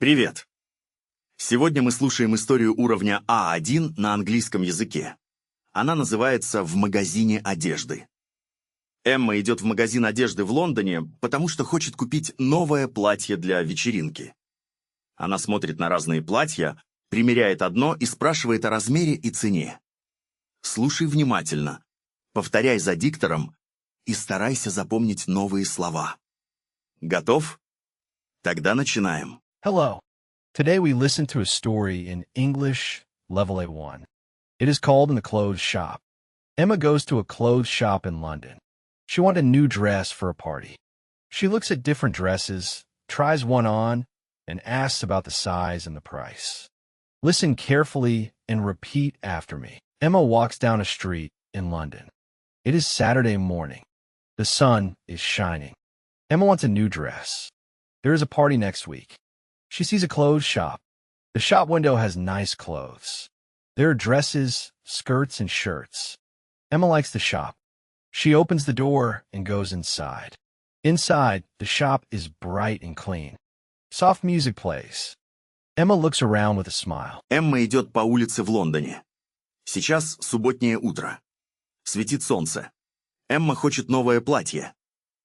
Привет! Сегодня мы слушаем историю уровня А1 на английском языке. Она называется «В магазине одежды». Эмма идет в магазин одежды в Лондоне, потому что хочет купить новое платье для вечеринки. Она смотрит на разные платья, примеряет одно и спрашивает о размере и цене. Слушай внимательно, повторяй за диктором и старайся запомнить новые слова. Готов? Тогда начинаем. Hello. Today we listen to a story in English, level A1. It is called In the Clothes Shop. Emma goes to a clothes shop in London. She wanted a new dress for a party. She looks at different dresses, tries one on, and asks about the size and the price. Listen carefully and repeat after me. Emma walks down a street in London. It is Saturday morning. The sun is shining. Emma wants a new dress. There is a party next week. She sees a clothes shop. The shop window has nice clothes. There are dresses, skirts, and shirts. Emma likes the shop. She opens the door and goes inside. Inside, the shop is bright and clean. Soft music plays. Emma looks around with a smile. Эмма идет по улице в Лондоне. Сейчас субботнее утро. Светит солнце. Эмма хочет новое платье.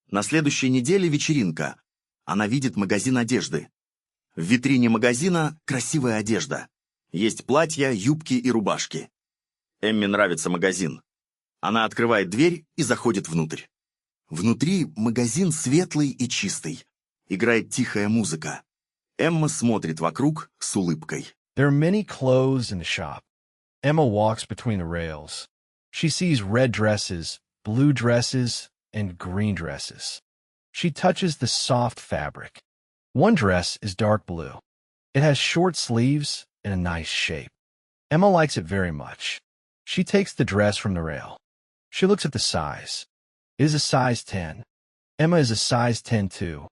На следующей неделе вечеринка. Она видит магазин одежды. В витрине магазина красивая одежда. Есть платья, юбки и рубашки. Эмме нравится магазин. Она открывает дверь и заходит внутрь. Внутри магазин светлый и чистый. Играет тихая музыка. Эмма смотрит вокруг с улыбкой. There are many clothes in the shop. Emma walks between the rails. She sees red dresses, blue dresses, and green dresses. She touches the soft fabric. One dress is dark blue. It has short sleeves and a nice shape. Emma likes it very much. She takes the dress from the rail. She looks at the size. It is a size 10. Emma is a size 10 too.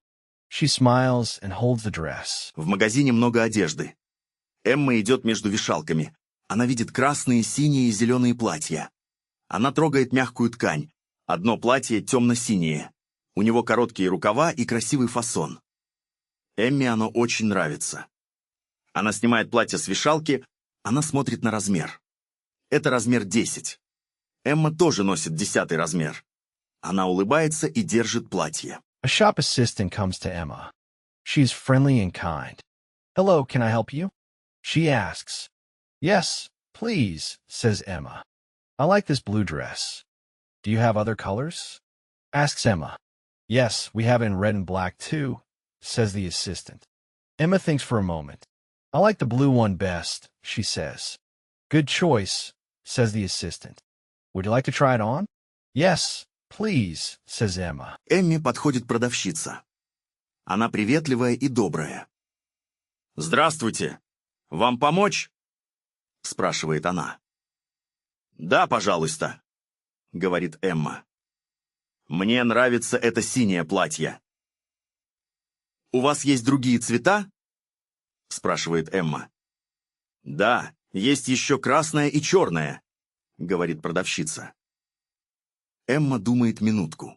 She smiles and holds the dress. В магазине много одежды. Эмма идет между вешалками. Она видит красные, синие и зеленые платья. Она трогает мягкую ткань. Одно платье темно-синее. У него короткие рукава и красивый фасон. Эмме оно очень нравится. Она снимает платье с вешалки, она смотрит на размер. Это размер 10. Эмма тоже носит 10-й размер. Она улыбается и держит платье. A shop assistant comes to Emma. She is friendly and kind. Hello, can I help you? She asks. Yes, please, says Emma. I like this blue dress. Do you have other colors? Asks Emma. Yes, we have it in red and black too, says the assistant. Emma thinks for a moment. I like the blue one best, she says. Good choice, says the assistant. Would you like to try it on? Yes, please, says Emma. Эмме подходит продавщица. Она приветливая и добрая. «Здравствуйте! Вам помочь?» — спрашивает она. «Да, пожалуйста», — говорит Эмма. «Мне нравится это синее платье». «У вас есть другие цвета?» — спрашивает Эмма. «Да, есть еще красное и черное», — говорит продавщица. Эмма думает минутку.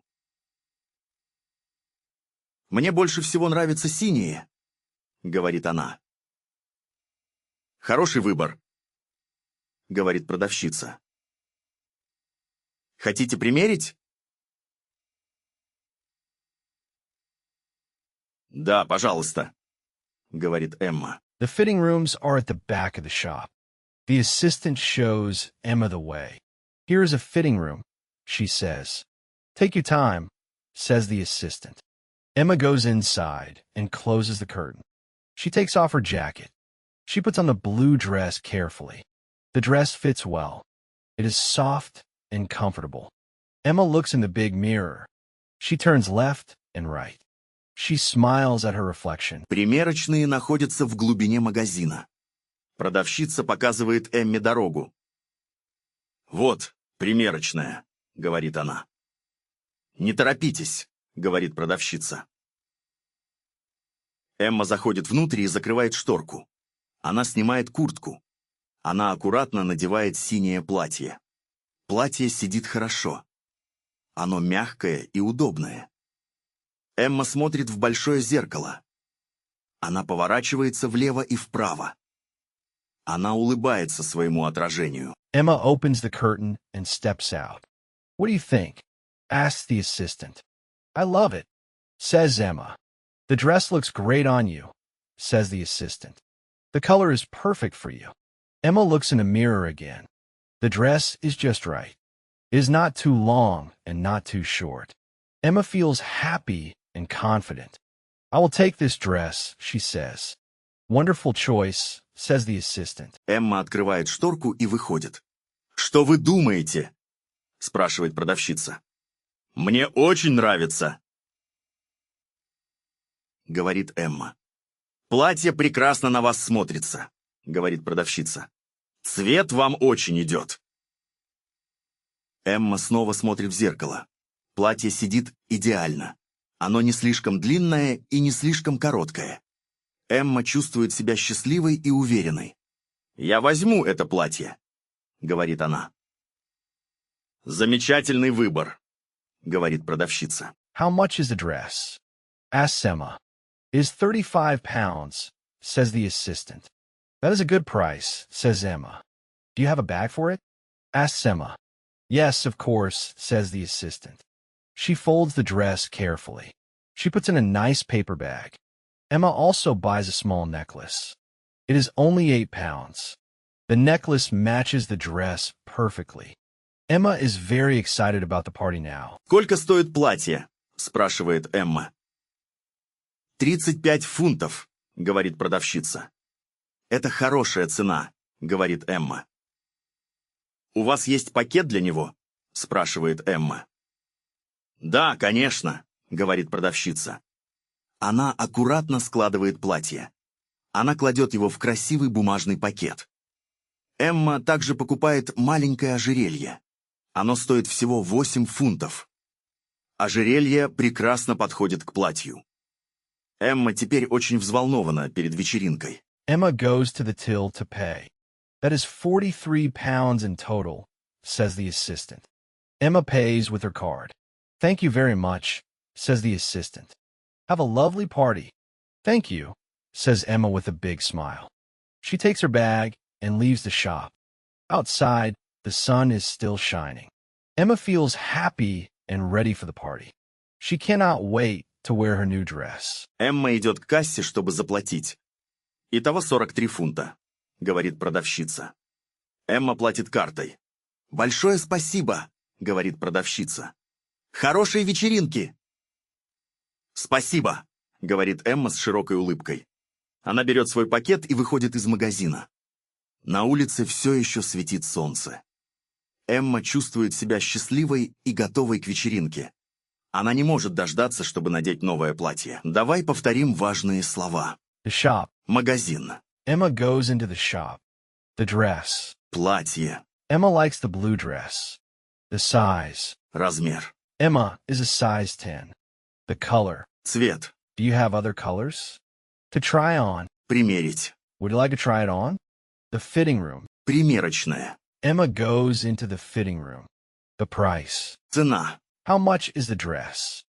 «Мне больше всего нравятся синие», — говорит она. «Хороший выбор», — говорит продавщица. «Хотите примерить?» «Да, пожалуйста», — говорит Эмма. The fitting rooms are at the back of the shop. The assistant shows Emma the way. Here is a fitting room, she says. Take your time, says the assistant. Emma goes inside and closes the curtain. She takes off her jacket. She puts on the blue dress carefully. The dress fits well. It is soft and comfortable. Emma looks in the big mirror. She turns left and right. She smiles at her reflection. Примерочные находятся в глубине магазина. Продавщица показывает Эмме дорогу. «Вот, примерочная», — говорит она. «Не торопитесь», — говорит продавщица. Эмма заходит внутрь и закрывает шторку. Она снимает куртку. Она аккуратно надевает синее платье. Платье сидит хорошо. Оно мягкое и удобное. Эмма смотрит в большое зеркало. Она поворачивается влево и вправо. Она улыбается своему отражению. Emma opens the curtain and steps out. What do you think? Asks the assistant. I love it, says Emma. The dress looks great on you, says the assistant. The color is perfect for you. Emma looks in the mirror again. The dress is just right. It is not too long and not too short. Emma feels happy and confident. I will take this dress, she says. Wonderful choice, says the assistant. Эмма открывает шторку и выходит. «Что вы думаете?» — спрашивает продавщица. «Мне очень нравится», — говорит Эмма. «Платье прекрасно на вас смотрится», — говорит продавщица. «Цвет вам очень идет». Эмма снова смотрит в зеркало. Платье сидит идеально. Оно не слишком длинное и не слишком короткое. Эмма чувствует себя счастливой и уверенной. «Я возьму это платье», — говорит она. «Замечательный выбор», — говорит продавщица. How much is the dress? Asks Emma. Is 35 pounds, says the assistant. That is a good price, says Emma. Do you have a bag for it? Asks Emma. Yes, of course, says the assistant. She folds the dress carefully. She puts in a nice paper bag. Emma also buys a small necklace. It is only 8 pounds. The necklace matches the dress perfectly. Emma is very excited about the party now. «Сколько стоит платье?» — спрашивает Эмма. 35 фунтов, — говорит продавщица. «Это хорошая цена», — говорит Эмма. «У вас есть пакет для него?» — спрашивает Эмма. «Да, конечно», — говорит продавщица. Она аккуратно складывает платье. Она кладет его в красивый бумажный пакет. Эмма также покупает маленькое ожерелье. Оно стоит всего 8 фунтов. Ожерелье прекрасно подходит к платью. Эмма теперь очень взволнована перед вечеринкой. Emma goes to the till to pay. That is 43 pounds in total, says the assistant. Emma pays with her card. Thank you very much, says the assistant. Have a lovely party. Thank you, says Emma with a big smile. She takes her bag and leaves the shop. Outside, the sun is still shining. Emma feels happy and ready for the party. She cannot wait to wear her new dress. Эмма идет к кассе, чтобы заплатить. «Итого 43 фунта», — говорит продавщица. Эмма платит картой. «Большое спасибо», — говорит продавщица. «Хорошей вечеринки!» «Спасибо», — говорит Эмма с широкой улыбкой. Она берет свой пакет и выходит из магазина. На улице все еще светит солнце. Эмма чувствует себя счастливой и готовой к вечеринке. Она не может дождаться, чтобы надеть новое платье. Давай повторим важные слова. The shop. Магазин. Emma goes into the shop. The dress. Платье. Emma likes the blue dress. The size. Размер. Emma is a size 10. The color. Цвет. Do you have other colors? To try on. Примерить. Would you like to try it on? The fitting room. Примерочная. Emma goes into the fitting room. The price. Цена. How much is the dress?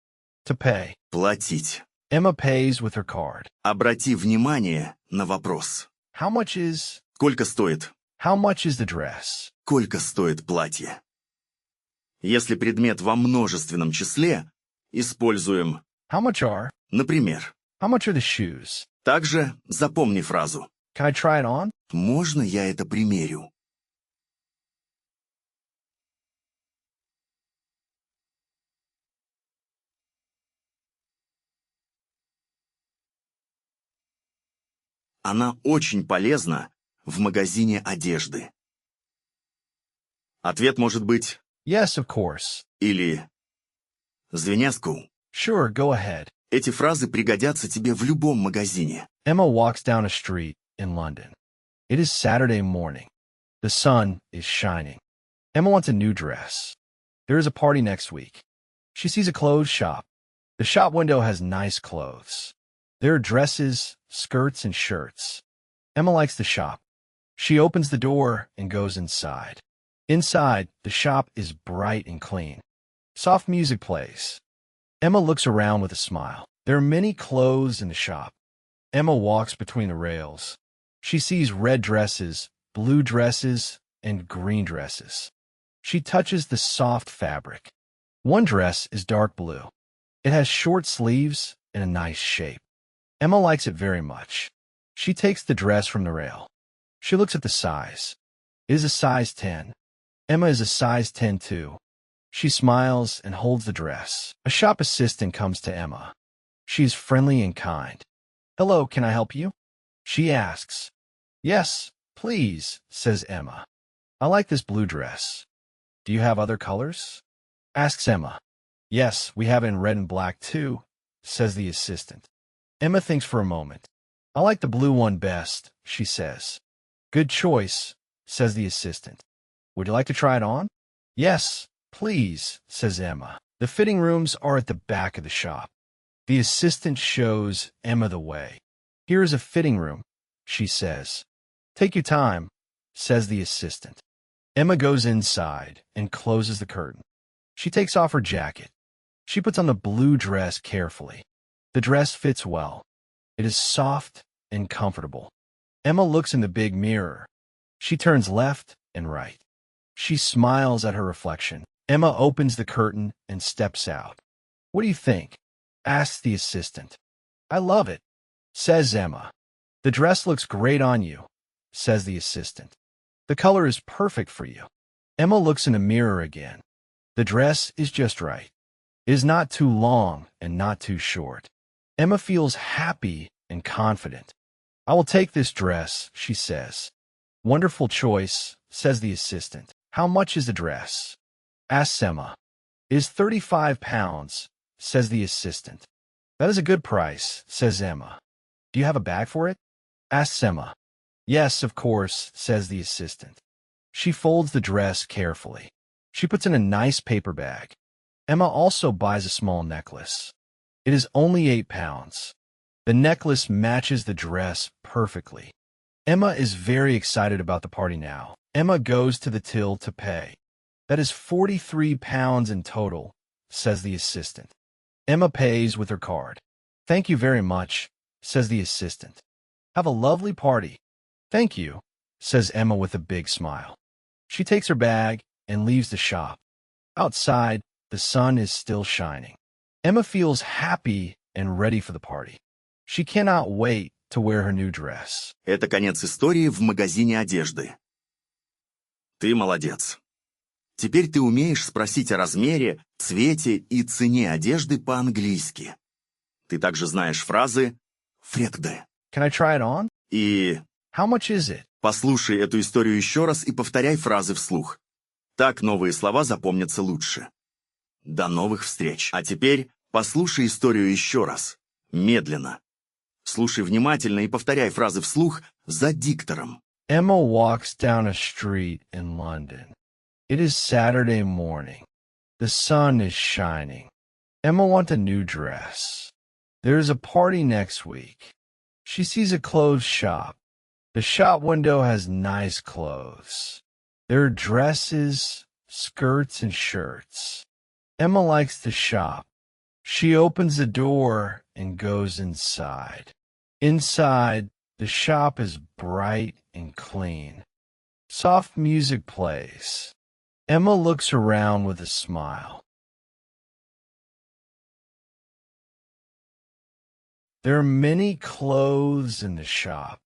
To pay. Платить. Emma pays with her card. Обрати внимание на вопрос. How much is... Сколько стоит? How much is the dress? Сколько стоит платье? Если предмет во множественном числе, используем, How much are... например. How much are the shoes? Также запомни фразу. Can I try it on? Можно я это примерю? Она очень полезна в магазине одежды. Ответ может быть Yes, of course. или «Звеняску». Sure, go ahead. Эти фразы пригодятся тебе в любом магазине. Emma walks down a street in London. It is Saturday morning. The sun is shining. Emma wants a new dress. There is a party next week. She sees a clothes shop. The shop window has nice clothes. There are dresses, skirts, and shirts. Emma likes the shop. She opens the door and goes inside. Inside, the shop is bright and clean. Soft music plays. Emma looks around with a smile. There are many clothes in the shop. Emma walks between the rails. She sees red dresses, blue dresses, and green dresses. She touches the soft fabric. One dress is dark blue. It has short sleeves and a nice shape. Emma likes it very much. She takes the dress from the rail. She looks at the size. It is a size 10. Emma is a size 10 too. She smiles and holds the dress. A shop assistant comes to Emma. She is friendly and kind. "Hello, can I help you?" she asks. "Yes, please," says Emma. "I like this blue dress. Do you have other colors?" asks Emma. "Yes, we have it in red and black too," says the assistant. Emma thinks for a moment. "I like the blue one best," she says. "Good choice," says the assistant. "Would you like to try it on?" "Yes, please," says Emma. The fitting rooms are at the back of the shop. The assistant shows Emma the way. "Here is a fitting room," she says. "Take your time," says the assistant. Emma goes inside and closes the curtain. She takes off her jacket. She puts on the blue dress carefully. The dress fits well. It is soft and comfortable. Emma looks in the big mirror. She turns left and right. She smiles at her reflection. Emma opens the curtain and steps out. "What do you think?" asks the assistant. "I love it," says Emma. "The dress looks great on you," says the assistant. "The color is perfect for you." Emma looks in the mirror again. The dress is just right. It is not too long and not too short. Emma feels happy and confident. "I will take this dress," she says. "Wonderful choice," says the assistant. "How much is the dress?" asks Emma. "It is 35 pounds, says the assistant. "That is a good price," says Emma. "Do you have a bag for it?" asks Emma. "Yes, of course," says the assistant. She folds the dress carefully. She puts in a nice paper bag. Emma also buys a small necklace. It is only 8 pounds. The necklace matches the dress perfectly. Emma is very excited about the party now. Emma goes to the till to pay. "That is 43 pounds in total," says the assistant. Emma pays with her card. "Thank you very much," says the assistant. "Have a lovely party." "Thank you," says Emma with a big smile. She takes her bag and leaves the shop. Outside, the sun is still shining. Emma feels happy and ready for the party. She cannot wait to wear her new dress. Это конец истории в магазине одежды. Ты молодец. Теперь ты умеешь спросить о размере, цвете и цене одежды по-английски. Ты также знаешь фразы «фрекде» Can I try it on? и How much is it? «послушай эту историю еще раз и повторяй фразы вслух». Так новые слова запомнятся лучше. До новых встреч. А теперь послушай историю еще раз, медленно. Слушай внимательно и повторяй фразы вслух за диктором. Emma walks down a street in London. It is Saturday morning. The sun is shining. Emma wants a new dress. There is a party next week. She sees a clothes shop. The shop window has nice clothes. There are dresses, skirts, and shirts. Emma likes the shop. She opens the door and goes inside. Inside, the shop is bright and clean. Soft music plays. Emma looks around with a smile. There are many clothes in the shop.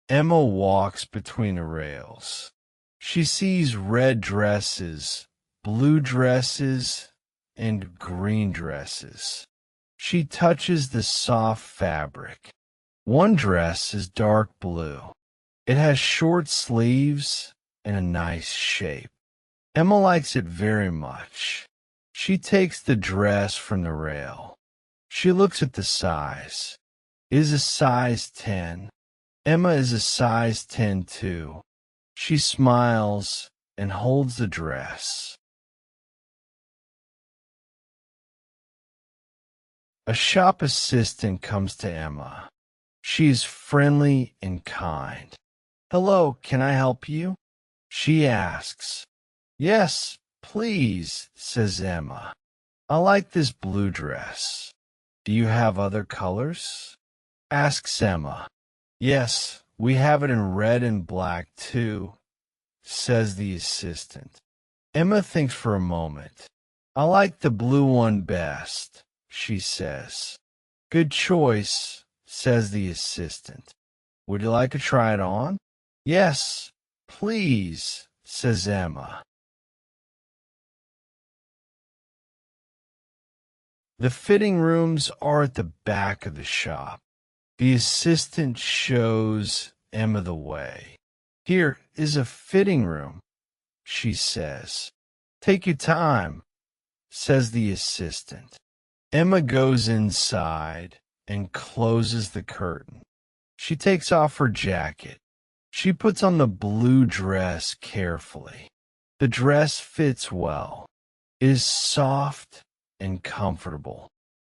Emma walks between the rails. She sees red dresses, blue dresses, and green dresses. She touches the soft fabric. One dress is dark blue. It has short sleeves and a nice shape. Emma likes it very much. She takes the dress from the rail. She looks at the size. It is a size 10. Emma is a size 10 too. She smiles and holds the dress. A shop assistant comes to Emma. She is friendly and kind. "Hello, can I help you?" she asks. "Yes, please," says Emma. "I like this blue dress. Do you have other colors?" asks Emma. Yes, we have it in red and black too, says the assistant. Emma thinks for a moment. I like the blue one best, she says. Good choice, says the assistant. Would you like to try it on? Yes, please, says Emma. The fitting rooms are at the back of the shop. The assistant shows Emma the way. Here is a fitting room, she says. Take your time, says the assistant. Emma goes inside and closes the curtain. She takes off her jacket. She puts on the blue dress carefully. The dress fits well. It is soft and comfortable.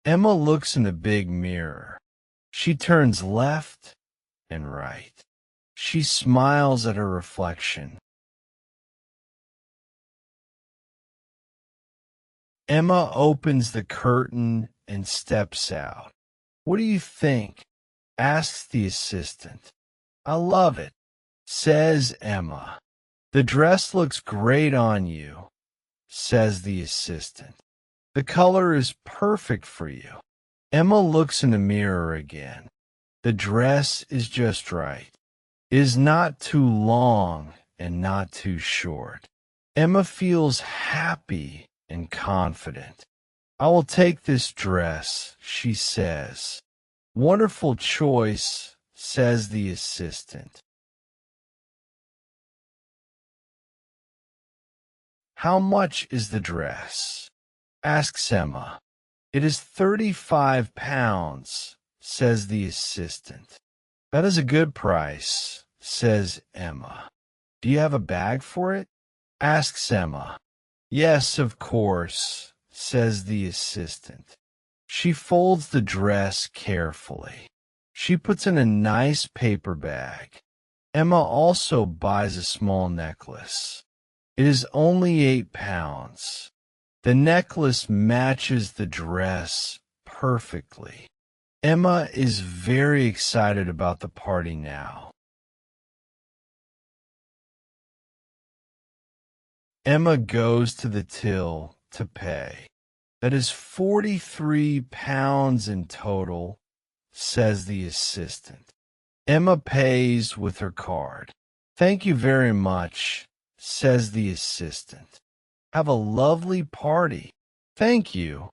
Emma looks in the big mirror. She turns left and right. She smiles at her reflection. Emma opens the curtain and steps out. What do you think? Asks the assistant. I love it, says Emma. The dress looks great on you, says the assistant. The color is perfect for you. Emma looks in the mirror again. The dress is just right. It is not too long and not too short. Emma feels happy and confident. I will take this dress, she says. Wonderful choice, says the assistant. How much is the dress? Asks Emma. It is 35 pounds, says the assistant. That is a good price, says Emma. Do you have a bag for it? Asks Emma. Yes, of course, says the assistant. She folds the dress carefully. She puts in a nice paper bag. Emma also buys a small necklace. It is only 8 pounds. The necklace matches the dress perfectly. Emma is very excited about the party now. Emma goes to the till to pay. That is 43 pounds in total, says the assistant. Emma pays with her card. Thank you very much, says the assistant. Have a lovely party. Thank you,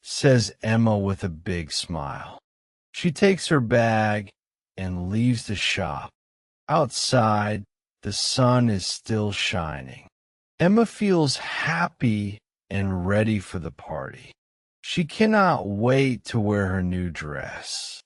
says Emma with a big smile. She takes her bag and leaves the shop. Outside, the sun is still shining. Emma feels happy and ready for the party. She cannot wait to wear her new dress.